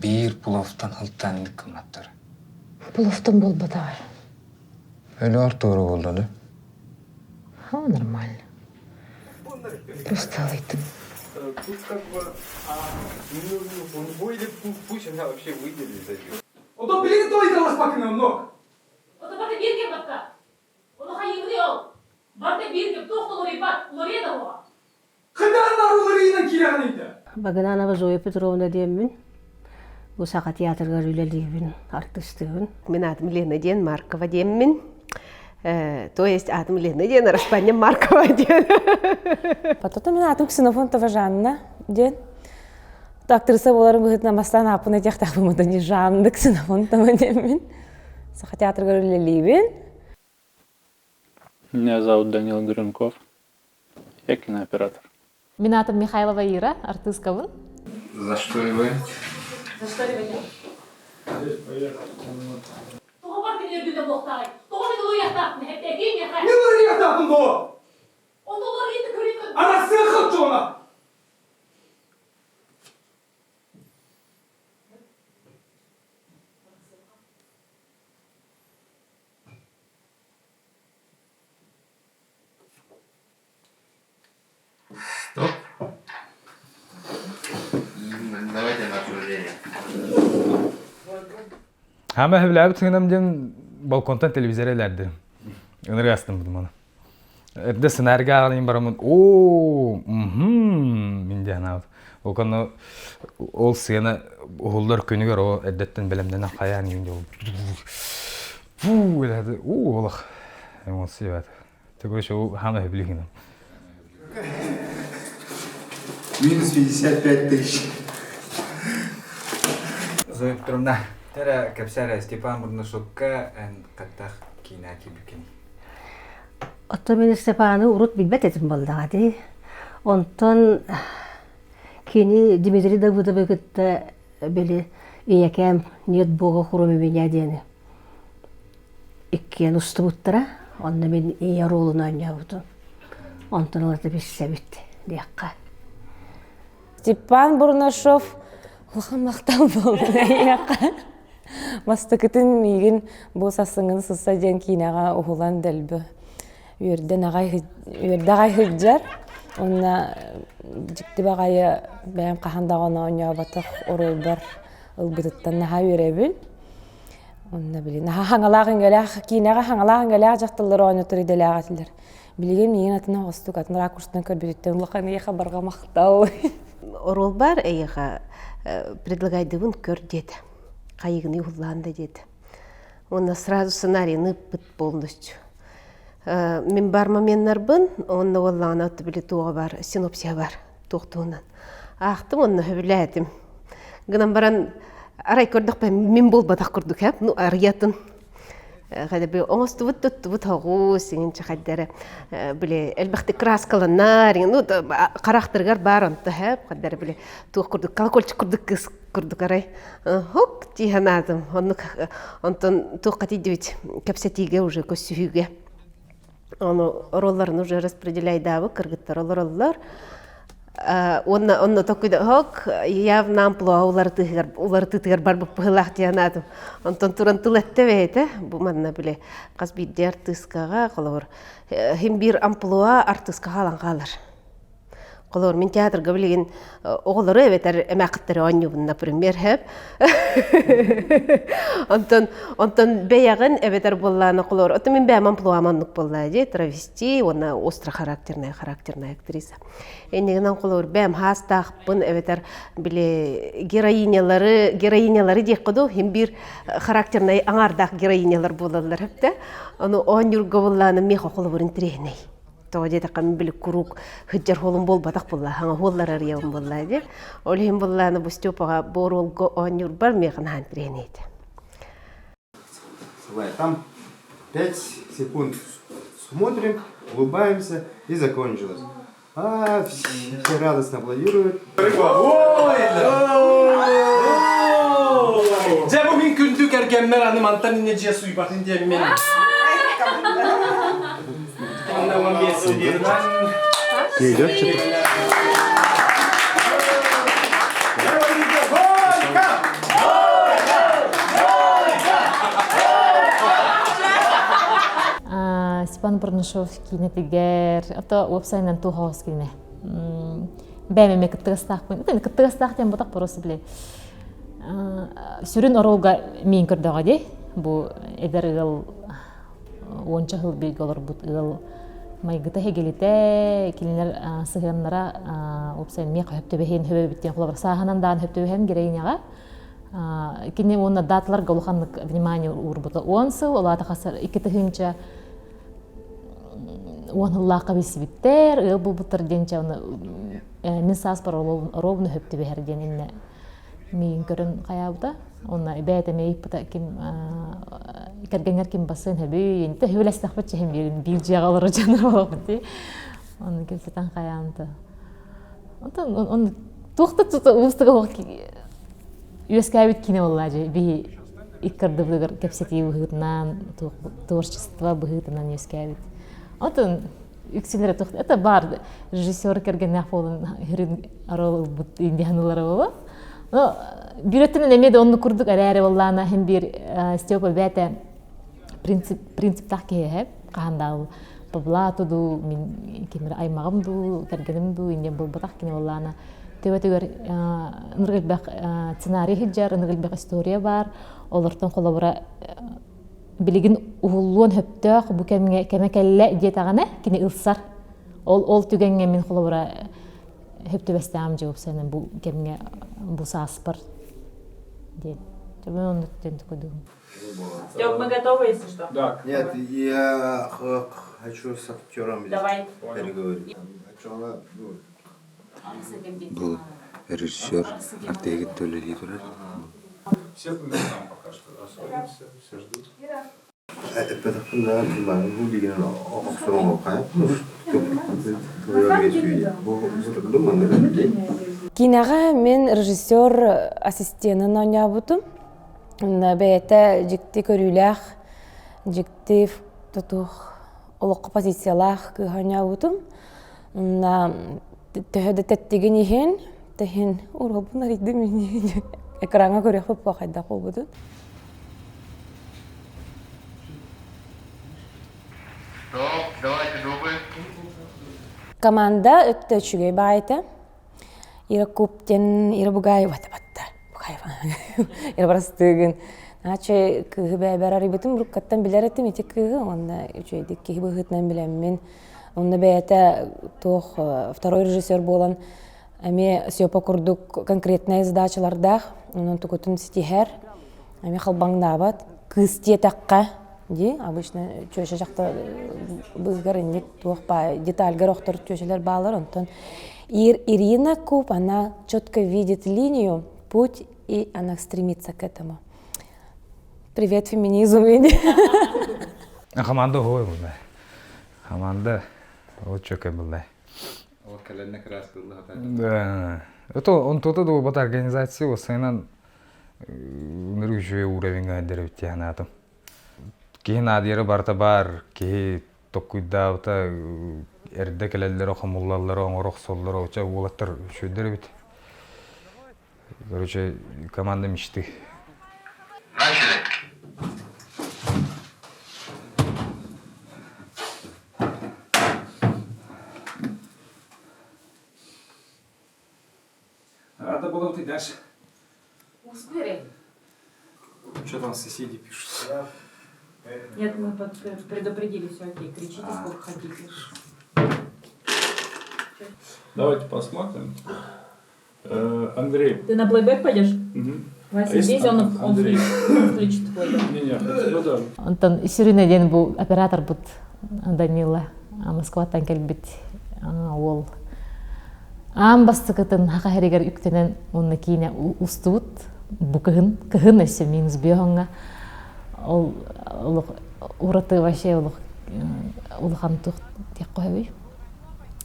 bir pulovtan hıltanlık kımnattır. Pulovtan bolbadar. Öyle Arturo oldu da. Ha, нормально. Просто алайтым. Тут как бы, он выйдет, пусть она вообще выйдет из этого. O da birlikte oynayacağız bakın nok. O da bakın bir kez bakka. Onu hayırlı yol. Bakın bir kez doktor bak, oraya da o. Kıdan naruları yine kiranıydı. Bagın Anna Zoya Petrovna diyemin. Bu sakat tiyatrga rüyleliğin, artistliğin. Мен атым Лена Ден Маркова деммин. То есть атым Лена Ден Распанья Маркова Ден. Потом мен атым Ксенофонтова Жанна ден. Актриса боларын быһытна бастан апына тяхтабымыда не Жанна Ксенофонтова демен. Саха театрга рөлелибин. Меня зовут Данил Гринков. Я кинооператор. Меня атым Михайлова Ира, артистка был. За что ли вы? За что ли вы? Туға бар мен өргенде боқтағай. Туға мен ұлы яқтақтың, хепте кейін яқай. Ne var yatağın bu? Onu олар енді көрейін. Anası kılçı ona. Стоп. Давайте на обсуждение. Hama hevlabi tığınam jen balkontan televizyorelerdi. Öneri astım buldum onu. Evde sınarga alayım baramın. Ooo, min diyen ağabey. O konu ol sıyana oğullar köyünü gör o eddetten belemden kayan yiyince ol. Fuuu eladi. Ooo olaq. Emosiya var. Tekrar şu hama hevliğinam. Минус 55 тысяч. Зоя Петровна, тера капсара Степан Бурнашукка эн каттах кинаки бükeni. Otto men Stepan'ı urut bilbet etim boldadı. Ondan kini Dimitri Davudov'da böyle iyakem niyet boğa kurumu beni diyene. İkiyen usta buttura, onda men iyi rolunu oynayavdu. Ondan orada bir sevitti diyakka. Степан Бурнашов мақтан болды. Мастыкытын мигин бұл сасыңын сыса ден кейнаға ұғылан дәлбі. Үйерден ағай хүджар. Онна жікті бағайы бәйім қахандағына оңя батық орыл бар ұлбытыттан наға үйеребіл. Онна білін. Наға хаңалағын кәләқ, кейнаға хаңалағын кәләқ жақтылар оңя тұры дәлі ағатылар. Білеген мейін атына ғостық, атын ракурстан көрбедеттен ұлыққан еқа барға мақтау. Орол бар, эйха предлагайдывын көр деді. Қайығын ұғыланды деді. Оны сразу сценарийны бұт полностью. Мен бар моменттарбын, оны оллағына өтті білі туға бар, синопсия бар, тоқтуынан. Ақтым, оны өбіләдім. Гынан баран арай көрдік бәй, мен бол бадақ көрдік, әп, ну арыятын. Қайда бір оңысты бұт ағу, сенен чақайдары, біле, әлбәқті краскаланар, ну, қарақтырғар бар онты, әп, қайдары біле, туға көрдік, колокольчик көрдік арай. Хоп, тиханадым, онтын туға қатейдебет, кәпсәтиге уже көссүйге. Оны ролларын уже распределяйдабы, кыргыттар олар. Онна токуйда хок, явна амплуа улар тытыгар бар бұп пығылақ диянадым. Онтон туран тылатты бейті, бұл манна біле қазбейді артыскаға қолауыр. Хем бір амплуа артыскаға алан қалар. Қолауыр, мен театрға білеген оғылары әветер әмәқіттері ойнюбын, например, әп. Онтон бәяғын әветер болланы қолауыр. Оты мен бәм амплуа аманлық боллады, травести, ona остро характерная актриса. Энегінен қолауыр бәм хастақпын әветер біле героинялары дек қоду, хем бір характерный аңардақ героинялар болалар әпті. Оны ойнюрға болланы меха қолауырын тірейней. Тоғаде тақам білі күрук хүджар холын бол батақ болла, хаңа холлар арияуын болла де. Олхен болланы бұл степаға боролғы ойнюр бар механ хан тренейді. Там 5 секунд смотрим, улыбаемся и закончилось. Все радостно аплодируют. Це bugün küldük ergenler hanım antan ineceğe suyu bakın diye benim. Anlamam yesin diye ben. Идет что-то? Бурнышов кинетигер, ото вебсайнан тухос кине. Бәмеме кыттыгыстакпын. Кыттыгыстак тем ботак просто биле. Сүрүн оролга мен көрдөгө де. Бу эдер ыл 10 жыл бир олар бут ыл майгыта хегелите кинелер сыгыннара вебсайн ме хөптөбехен хөбөбүттен кулабар саханан дан хөптөбехен герейнага. Кине онна даталар голханлык внимание урбута. Онсыл олата хасар икетехинча онлака бисбиттер, ыл бутар денча мен саспар ровно хөптөбехер денинне мен көрүн каябыта. Онна бәйте мейпта ким кергенер ким басын хөбүй, энте хөбөлөстак бачы хем бир жагалар жаныр болот. Оны келсетен каямды. Он тухта устыга Юскавит кино лажи би иккарды бдыгар кепсети быгытнан творчество быгытнан юскавит. Отон юксилер тухт. Это бар режиссер керген яфолун хирин арол бут индианлар боло. Но бирөтүн эмеде онну курдук араре боллана хем бир Степа бете принцип такке хеп кандал поблатуду мин кемер аймагымду кергенимду инден болбатак кино боллана. Төбөтөгөр ныргылбак сценарий хиджар, ныргылбак история бар. Олортон колобура билигин угуллуон хөптөк бу кемекелле диетагана кини ылсар. Ол түгенге мен колобура хөптөбөстам жооп сенен бу кемге бу саспар. Дет. Төбөн ону тентикодум. Стёп, мы готовы, если что? Да. Нет, я хочу с актером Давай. переговорить. Был режиссер Артеги Толери. Все по местам пока что расходимся, все ждут. Это Кинага мен режиссер ассистентын ойнабытым. Бәйті жікті көрілях, жікті тұтуқ олыққа позициялах ойнабытым. Төһөдө теттиген ихен, тehen урабын арыйды мен экранга көрөк боп бакайда колбуду. Давайте дубль. Команда өттөчүгөй байты. Ира куптен, ира бугай батта. Бугай. Ира барастыгын. Ачы кыгы бәбәр арыбытым руккаттан билер этим эти кыгы, онда үчөйдик киги быгытнан билем мен. Онда бәйті тоқ второй режиссер болан. Әме сөйпа күрдік конкретная задачалардақ. Онын түкітін стихер. Әме қалбаңдабат. Кыз тетаққа. Обычно чөші жақта бұзғар инек тоқпа детальгар оқтыр чөшілер балар. Онтан Ирина Куб, она четко видит линию, путь, и она стремится к этому. Привет, феминизм. Команда ғой бұл. Команда вот чөкө булдай. Вот каленна крас кылды хата. Да. Это он тото до бат организация осайнан ныргыжы уровеньга дереп тиянатым. Кейін адыры барта бар, ки токуйдабыта эрде келелер окумуллалар, оңорок соллар оча улаттар шөдер бит. Короче, команда мечты. Начали. Надо было ты дальше. Успели. Что там соседи пишут? Нет, мы предупредили, все окей. Кричите, сколько хотите. Давайте посмотрим. Андрей. Ты на плейбэк пойдешь? Вася, здесь он включит плейбэк. Не-не, Онтон Сирина ден бу оператор бут Данила Москваттан келбит ол. Амбастыкытын хакахеригер үктенен онна кийне устут бу кыгын өсө минус бьёнга ол ураты вообще улхан тух тек койбой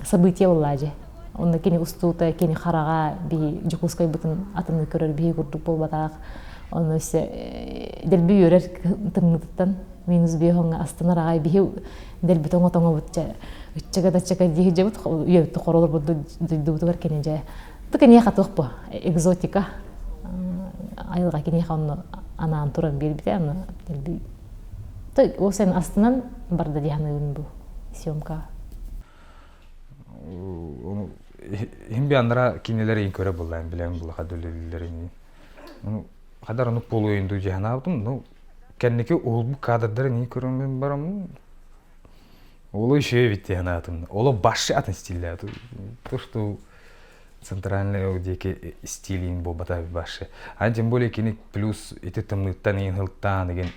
событие боллажы. Онна кийне устута кийне харага би жукускай бутун атыны көрөр би курдук болбатак. Оны өсө делби өрөр тымныттан минус бьёнга астынарагай би делби тоңо бутча чага диги жебут үйөттү королор буду дубутугар кенеже. Тукене хатыкпы экзотика. Айылга кене ханны анан туран бербите аны делби. Той осен астынан барда дияны бу. съемка. Химби анра кинелер ин көрө буллайм билем бул хадөллөрүн. Хадар аны полуйнду жаһанабым, ну кеннеке олбу кадрдар ни көрөм барам. Олы ишe битти ханатым. Олы башы атын стилля. То, что центральный деке стилин бобата башы. А тем более киник плюс эти тымыттан ин хылтан деген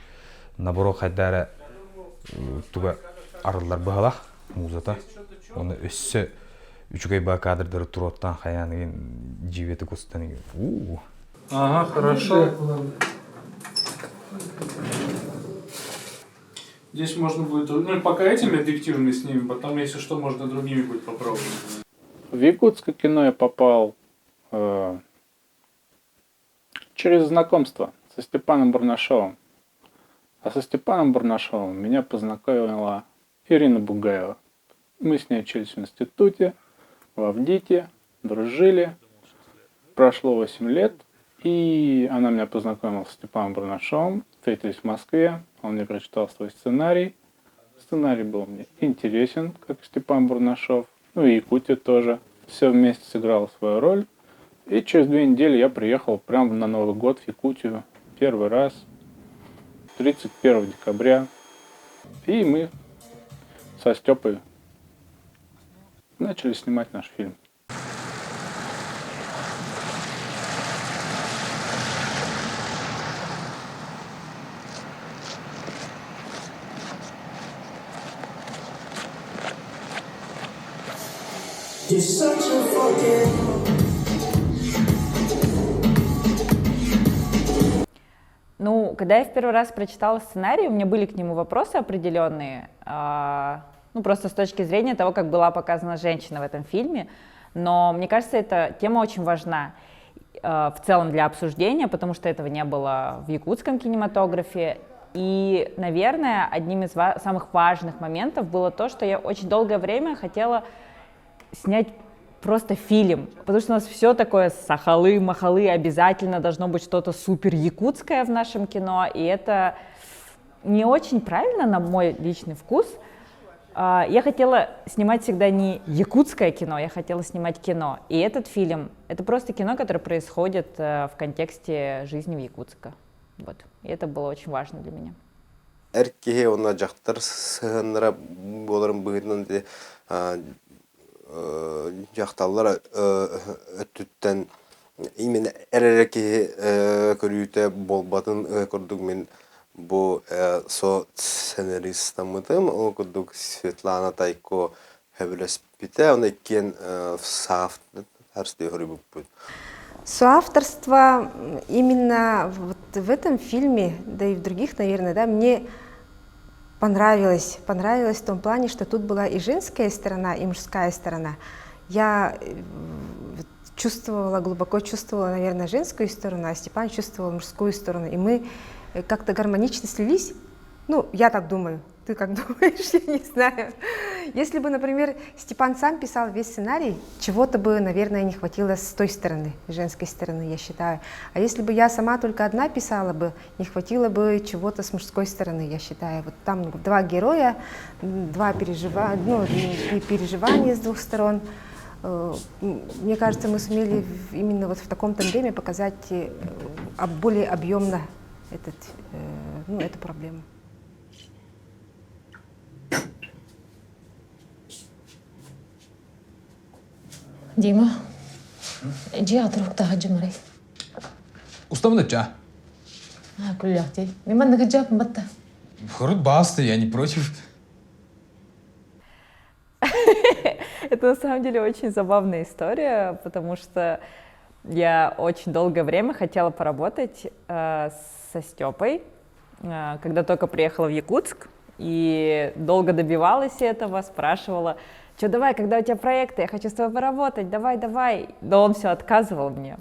наборо хадара туга арылар бахалах музата. Оны өссө үчүгөй ба кадрдары туроттан хаян деген живети кустан деген. Ага, хорошо. Здесь можно будет, ну пока этими объективами снимем, потом, если что, можно другими будет попробовать. В якутское кино я попал через знакомство со Степаном Бурнашовым. А со Степаном Бурнашовым меня познакомила Ирина Бугаева. Мы с ней учились в институте, в Авдите, дружили. Прошло 8 лет, и она меня познакомила с Степаном Бурнашовым. Встретились в Москве, он мне прочитал свой сценарий. Сценарий был мне интересен, как Степан Бурнашов. Ну и Якутия тоже. Все вместе сыграло свою роль. И через 2 недели я приехал прямо на Новый год в Якутию. Первый раз. 31 декабря. И мы со Степой начали снимать наш фильм. Ну, когда я в первый раз прочитала сценарий, у меня были к нему вопросы определенные, ну, просто с точки зрения того, как была показана женщина в этом фильме. Но мне кажется, эта тема очень важна в целом для обсуждения, потому что этого не было в якутском кинематографе. И, наверное, одним из самых важных моментов было то, что я очень долгое время хотела снять просто фильм, потому что у нас все такое сахалы-махалы, обязательно должно быть что-то супер якутское в нашем кино, и это не очень правильно, на мой личный вкус. Я хотела снимать всегда не якутское кино, я хотела снимать кино, и этот фильм — это просто кино, которое происходит в контексте жизни в Якутске. Вот. И это было очень важно для меня. Эркеге она жактар сыгынра боларын быгынан де жакталлар өттүттен именно эрерке көрүүтө болбатын көрдүк мен бу со сценаристамытым ол көрдүк Светлана Тайко хевлеспите он экен сафт арсты хорибуп. Соавторство именно вот в этом фильме, да и в других, наверное, да, мне понравилось в том плане, что тут была и женская сторона, и мужская сторона. Я глубоко чувствовала, наверное, женскую сторону, а Степан чувствовал мужскую сторону. И мы как-то гармонично слились. Ну, я так думаю. Ты как думаешь, я не знаю. Если бы, например, Степан сам писал весь сценарий, чего-то бы, наверное, не хватило с той стороны, женской стороны, я считаю. А если бы я сама только одна писала бы, не хватило бы чего-то с мужской стороны, я считаю. Вот там 2 героя, 2 переживания с 2 сторон. Мне кажется, мы сумели именно вот в таком тандеме показать более объемно эту проблему. Дима, иди отрок-то хаджимарай. Уставно ча? Кулляхти. Мимо нахаджаб батта. Хорот баста, я не против. Это на самом деле очень забавная история, потому что я очень долгое время хотела поработать со Степой, когда только приехала в Якутск, и долго добивалась этого, спрашивала, что давай, когда у тебя проекты, я хочу с тобой поработать, давай. Но он все отказывал мне.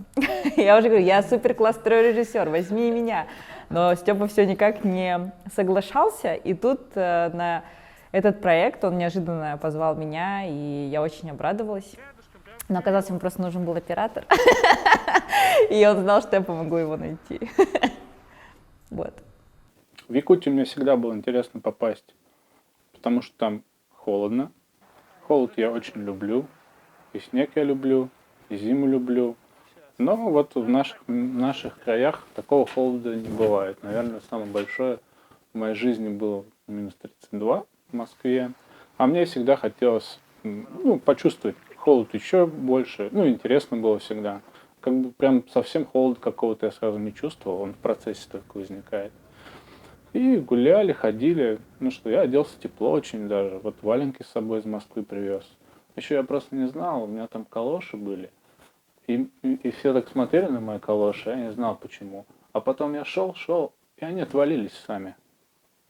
Я уже говорю, я супер классный режиссер, возьми меня. Но Степа все никак не соглашался, и тут на этот проект он неожиданно позвал меня, и я очень обрадовалась. Но оказалось, ему просто нужен был оператор, и он знал, что я помогу его найти. Вот. В Якутию мне всегда было интересно попасть, потому что там холодно. Холод я очень люблю. И снег я люблю, и зиму люблю. Но вот в наших краях такого холода не бывает. Наверное, самое большое в моей жизни было минус 32 в Москве. А мне всегда хотелось почувствовать холод еще больше. Интересно было всегда. Как бы прям совсем холода какого-то я сразу не чувствовал. Он в процессе только возникает. И гуляли, ходили. Я оделся тепло очень даже. Вот валенки с собой из Москвы привез. Еще я просто не знал, у меня там калоши были. И все так смотрели на мои калоши, я не знал почему. А потом я шел, и они отвалились сами,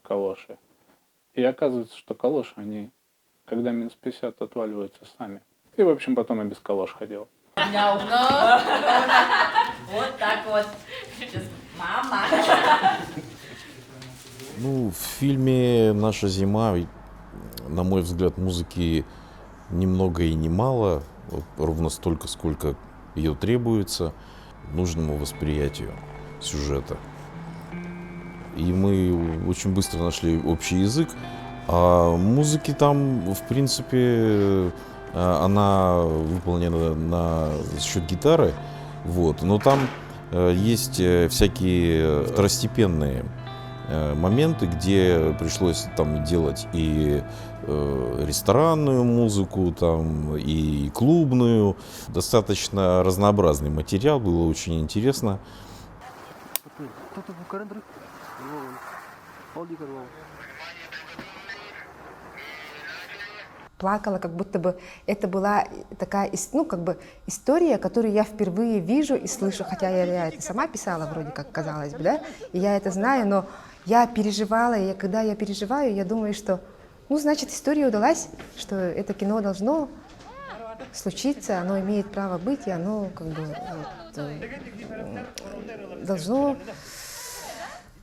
калоши. И оказывается, что калоши, они, когда минус 50, отваливаются сами. И, в общем, потом я без калош ходил. Вот так вот. Мама. В фильме «Наша зима», на мой взгляд, музыки ни много и ни мало, ровно столько, сколько ее требуется нужному восприятию сюжета. И мы очень быстро нашли общий язык. А музыки там, в принципе, она выполнена за счет гитары, но там есть всякие второстепенные моменты, где пришлось там делать и ресторанную музыку, там, и клубную. Достаточно разнообразный материал, было очень интересно. Плакала, как будто бы это была такая, история, которую я впервые вижу и слышу, хотя я это сама писала, вроде как, казалось бы, да, и я это знаю, но я переживала, и когда я переживаю, я думаю, что, значит, история удалась, что это кино должно случиться, оно имеет право быть, и оно,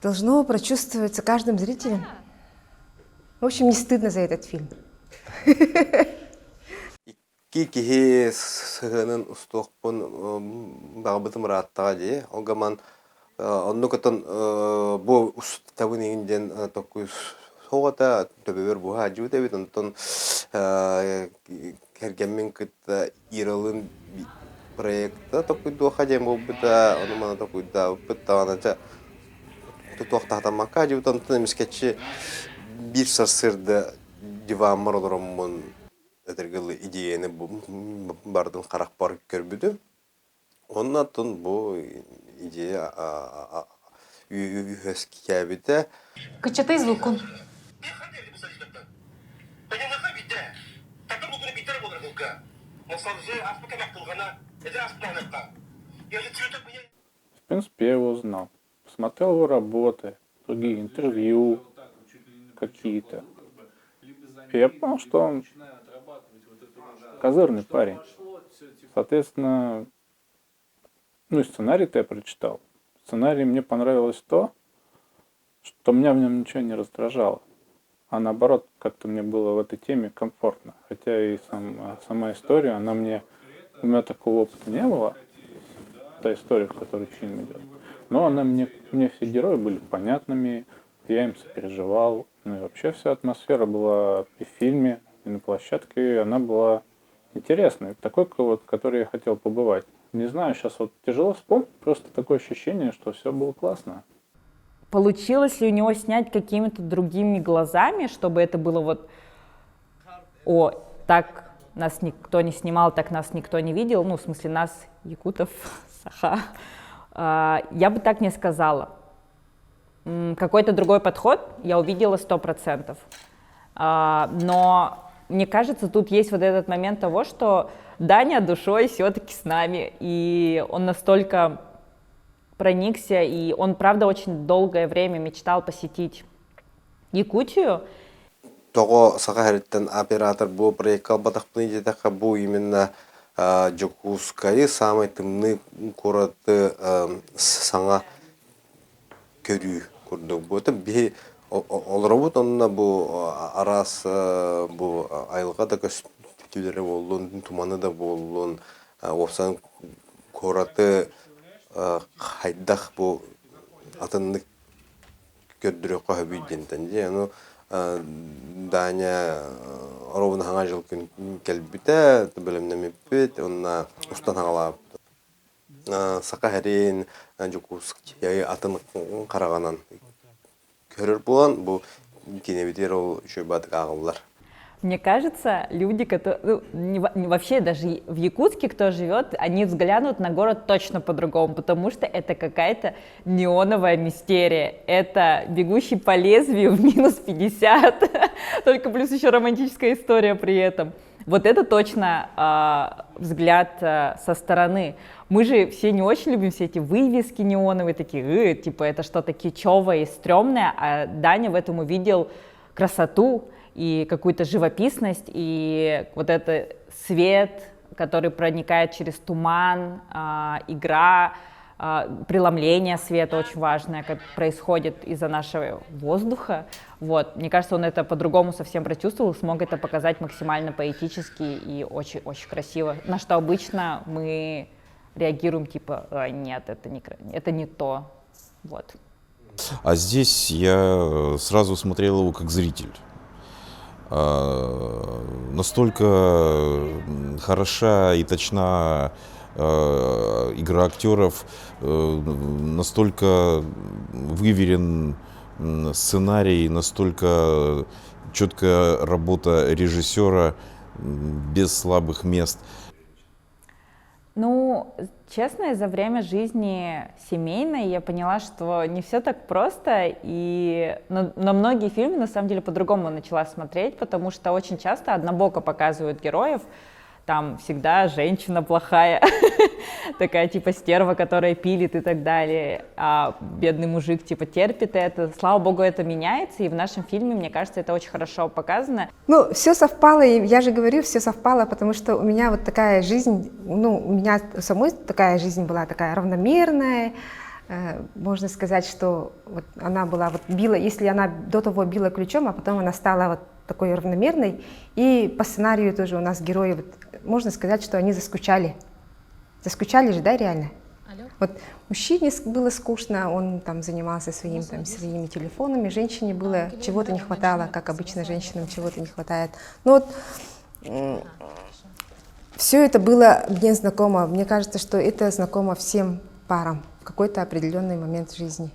должно прочувствоваться каждым зрителем. В общем, не стыдно за этот фильм. Кихи сыгынын устуқпын бағбытым раттаға де. Олгаман оннукатын бұл уставын егінден тоққы соғата төбебер бұға ажу дебет. Онтон кергенмен күтті иралын проекта тоққыды оқа дем бұл бұта. Оны мана тоққыда бұта ғанача тұтуақтақтамаққа ажу. Онтон емескетші bir сарсырды дивамыр оларымын әдіргілі идеяны бардың қарақ бар көрбіді. Онын атын бұл идея үйес кәбіді. Кычатай звукун. В принципе, я его знал. Посмотрел его работы, другие интервью какие-то. И я понял, что он козырный парень. Соответственно, и сценарий-то я прочитал. В сценарии мне понравилось то, что меня в нем ничего не раздражало. А наоборот, как-то мне было в этой теме комфортно. Хотя и сама история, у меня такого опыта не было. Та история, в которой фильм идет. Но мне все герои были понятными, я им сопереживал. И вообще вся атмосфера была и в фильме, и на площадке, и она была интересной. Такой, который я хотел побывать. Не знаю, сейчас тяжело вспомнить, просто такое ощущение, что все было классно. Получилось ли у него снять какими-то другими глазами, чтобы это было так нас никто не снимал, так нас никто не видел, в смысле нас, якутов, саха. Я бы так не сказала. Какой-то другой подход я увидела 100%. Но мне кажется, тут есть этот момент того, что Даня душой все-таки с нами, и он настолько проникся, и он, правда, очень долгое время мечтал посетить Якутию. Того сахаритен оператор был проекал батахпны детаха бу именно Жокускайы самый тымны город саңа көрүү көрдүк. Бу би олробот онна бу арас бу айылга да көстүлөрү болдун, туманы да болдун. Опсан гораты хайдах бу атынны көрдүрөк кабидентен же. Даня ровно хаңа жыл күн келбіте, білімнемеппет, онна ұстан хаңалап. Сақа хәрен, жүкус атын қарағанан көрір болан, бұл кенебедер ол үші батық ағылар. Мне кажется, люди, которые, вообще даже в Якутске, кто живет, они взглянут на город точно по-другому, потому что это какая-то неоновая мистерия. Это «Бегущий по лезвию» в минус 50, только плюс еще романтическая история при этом. Вот это точно взгляд со стороны. Мы же все не очень любим все эти вывески неоновые, такие, типа это что-то кичевое и стрёмное, а Даня в этом увидел красоту и какую-то живописность, и вот этот свет, который проникает через туман, игра, преломление света очень важное, как происходит из-за нашего воздуха. Вот. Мне кажется, он это по-другому совсем прочувствовал, смог это показать максимально поэтически и очень-очень красиво. На что обычно мы реагируем типа «нет, это не то». Вот. А здесь я сразу смотрел его как зритель. Настолько хороша и точна игра актеров, настолько выверен сценарий, настолько четкая работа режиссера, без слабых мест. Ну, честно, за время жизни семейной я поняла, что не все так просто, и на многие фильмы, на самом деле, по-другому начала смотреть, потому что очень часто однобоко показывают героев, там всегда женщина плохая, такая типа стерва, которая пилит и так далее, а бедный мужик типа терпит это. Слава богу, это меняется, и в нашем фильме, мне кажется, это очень хорошо показано. Ну, все совпало, и я же говорю, все совпало, потому что у меня вот такая жизнь, ну, у меня самой такая жизнь была такая равномерная. Можно сказать, что вот она была, вот била, если она до того била ключом, а потом она стала вот такой равномерной. И по сценарию тоже у нас герои, вот, можно сказать, что они заскучали. Заскучали же, да, реально? Вот мужчине было скучно, он там занимался своими телефонами, женщине было чего-то не хватало, как обычно женщинам чего-то не хватает. Но вот все это было мне знакомо. Мне кажется, что это знакомо всем парам в какой-то определенный момент в жизни.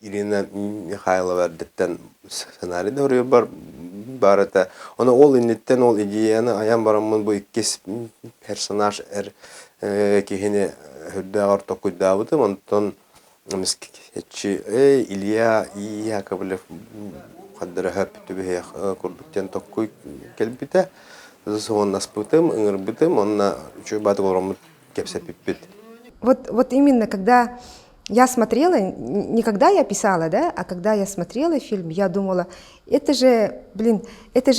Ирина Михайлова деттен сценарийді өрі бар это. Оны ол иннеттен ол идеяны аян барамын бұл иккес персонаж кехіне хүрдәғар тоқуйдабыды. Онтон мискетчі Илья Яковлев қаддыры хөп түбі күрдіктен тоқуй келбіті. Соң наспытым, ыңырбытым, онна чөй баты қолырымы кепсеп біппет. Вот именно когда я смотрела, не когда я писала, да, а когда я смотрела фильм, я думала, это же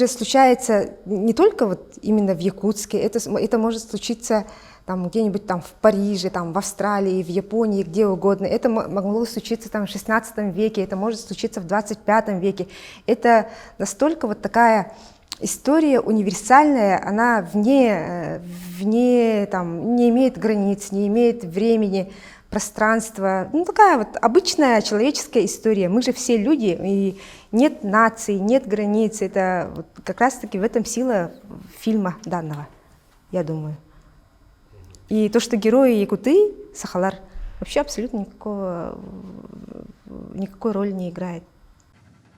случается не только вот именно в Якутске, это может случиться там где-нибудь там в Париже, там в Австралии, в Японии, где угодно. Это могло случиться там в 16 веке, это может случиться в 25 веке. Это настолько вот такая история универсальная, она вне там, не имеет границ, не имеет времени, пространства. Ну, такая вот обычная человеческая история. Мы же все люди, и нет наций, нет границ. Это вот как раз-таки в этом сила фильма данного, я думаю. И то, что герои якуты, Сахалар, вообще абсолютно никакой роли не играет.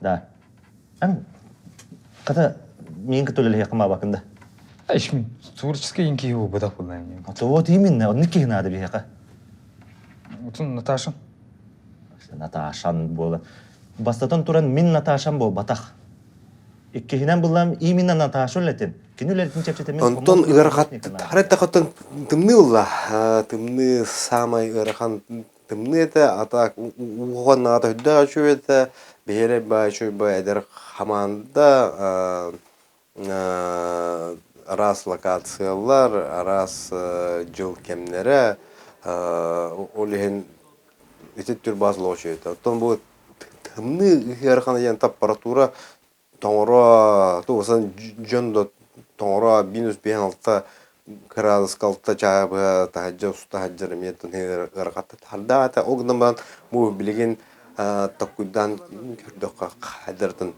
Да. Когда мен кетөлеле якыма бакында. Ишми творческий инки его быдак булайм. Вот именно, он нике надо бияка. Утун Наташа. Наташан болы. Бастатан туран мен Наташан бол батах. Иккехинен булам именно Наташа летен. Кинулердин чепчетемен. Антон ыгархат харата хатын тымны ула. Тымны самай ыгархан тымны это атак угон ата да чуета бере ба чуба эдер хаманда раз локациялар, раз жыл кемнере олеген итеттер базлы очуета. Оттон бу тымны ыгархан ян температура тоңора тоғызан жөндө тоңора минус 5-6 градус калта чабы тахаджа устахаджа метон гыргатта тардата огнаман бу билеген такуйдан көрдөкка кадырдын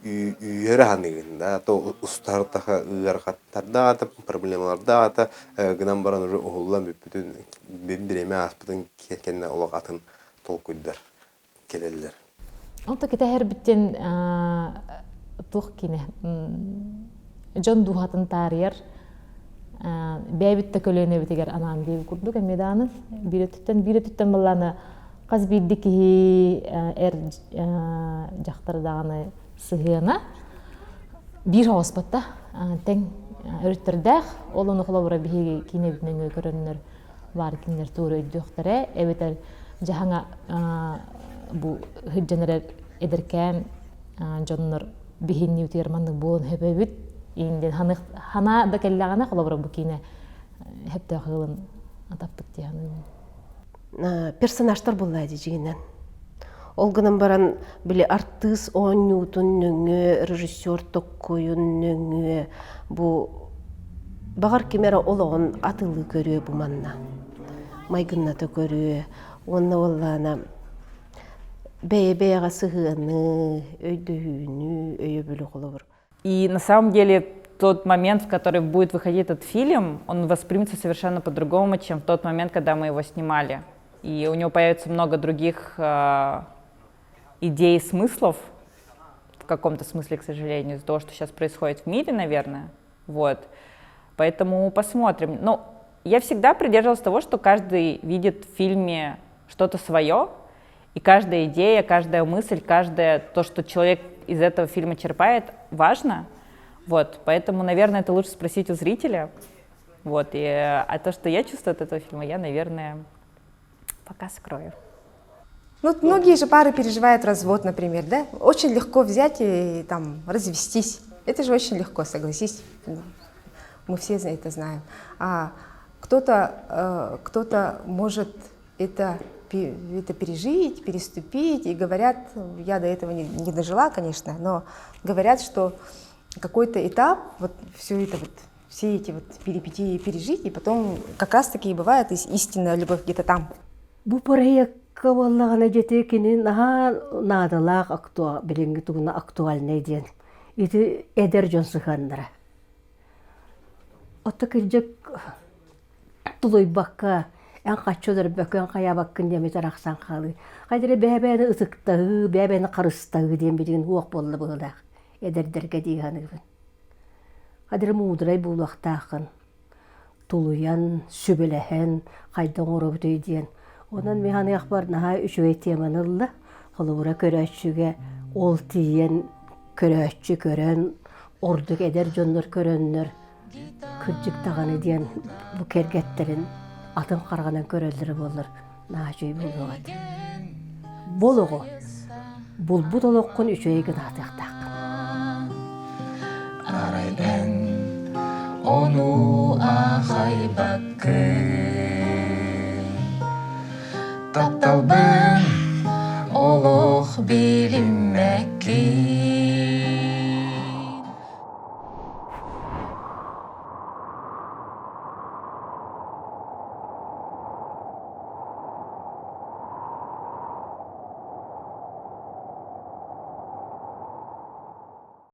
үйөрө ханыгын да то устартаха гыргаттарда проблемаларда гынан баран уже оглан бүтүн биреме аспытын кекенне олагатын толкуйдар келелер. Онта кетер биттен тух кине. Жон духатын тарьер бәбитте көлөне битегер анан деп курдук эмеданы биретиттен баланы каз биддики жактардаганы сыгына бир хоспатта тең өрүттөрдөх олону кулабыра биги кинебинен көрөннөр бар кинер тууру өйдөктөрө эбетер жахаңа бу хыджанер эдеркен жоннор бихинни утырмандык боон хөбөбүт инден хана да келлагана кулабыра бу кине хепте кылын атаптык дияны персонаждар буллайды жигинен. Олгынан баран биле артист ойнутун нөңө, режиссер токкоюн нөңө, бу багар кемераологон атылы көрү бу манна. Майгынната көрү, онна оллана бэйга сыгыны, өйдөһүүнү, өйөбүлү кулабыр. И на самом деле тот момент, в который будет выходить этот фильм, он воспримется совершенно по-другому, чем в тот момент, когда мы его снимали. И у него появится много других идей и смыслов, в каком-то смысле, к сожалению, из-за того, что сейчас происходит в мире, наверное. Вот. Поэтому посмотрим. Но я всегда придерживалась того, что каждый видит в фильме что-то свое, и каждая идея, каждая мысль, каждое то, что человек из этого фильма черпает, важно. Вот. Поэтому, наверное, это лучше спросить у зрителя. Вот. А то, что я чувствую от этого фильма, я, наверное, пока скрою. Ну, многие же пары переживают развод, например, да? Очень легко взять и там развестись. Это же очень легко, согласись. Мы все это знаем. А кто-то может это пережить, переступить, и говорят, я до этого не дожила, конечно, но говорят, что какой-то этап, вот все эти перипетии пережить, и потом как раз-таки и бывает истинная любовь где-то там. Каваллагана жетекини наха надалак билинги тугуна актуальный ден. Ити эдер жонсухандара. Отта киржек тулой бакка эн каччодор бөкөн кая баккын деметер аксан калы. Кайдыра бәбәне ысыктагы, бәбәне карыстагы дем билин уак болду булдак. Эдердерге диганы. Кайдыра мудрай булактакын. Тулуян, сүбелехен, кайдан оробутуй ден. Ondan mehani akbarına üçüye temanılla, kalubura köröççüge, ol tiyen köröççü kören, orduk eder jonlar körönler, kırcık dağını diyen bu kergetlerin atın karganan körölleri bolur, naçöy buluğat. Boluğu, bulbut olokkun üçüye gınatıqtaq. Arayden onu ahay bakkı, Tatalbın oluq bilinmekki